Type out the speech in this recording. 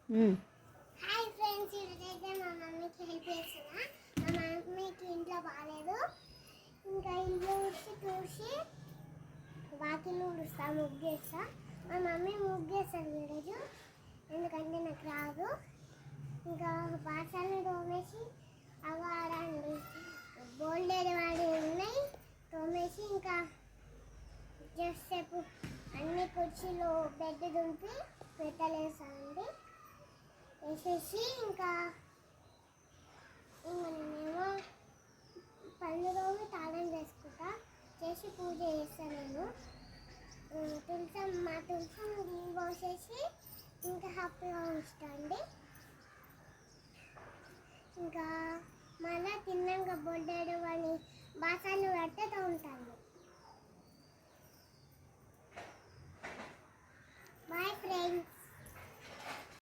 Hi friends, ఈరోజైతే మా మమ్మీకి హెల్ప్ చేస్తున్నా. మా మమ్మీకి ఇంట్లో బాగాలేదు. ఇంకా ఇల్లు తుడిచి వాకిలు ఊడుస్తా, ముగ్గేస్తా. మా మమ్మీ ముగ్గేస్తుంది ఈరోజు, ఎందుకంటే నాకు రాదు. ఇంకా బాసలు తోమేసి అవాడండి బోల్డేది వాడి ఉన్నాయి తోమేసి, ఇంకా జస్ట్ సేపు అన్ని కుర్చీలు బెడ్ దుంపి పెట్టలేసానండి. వేసేసి ఇంకా నేనేమో పళ్ళు రోజు తాళం వేసుకుంటా, చేసి పూజ చేస్తాను నేను. మా తులసం నీళ్ళు పోసేసి ఇంకా హ్యాపీగా ఉంచుతాండి. ఇంకా మళ్ళీ తిన్నాక బొడ్డేడు వాడిని బాసాలు పెడితే తోముతాను. Bye friends.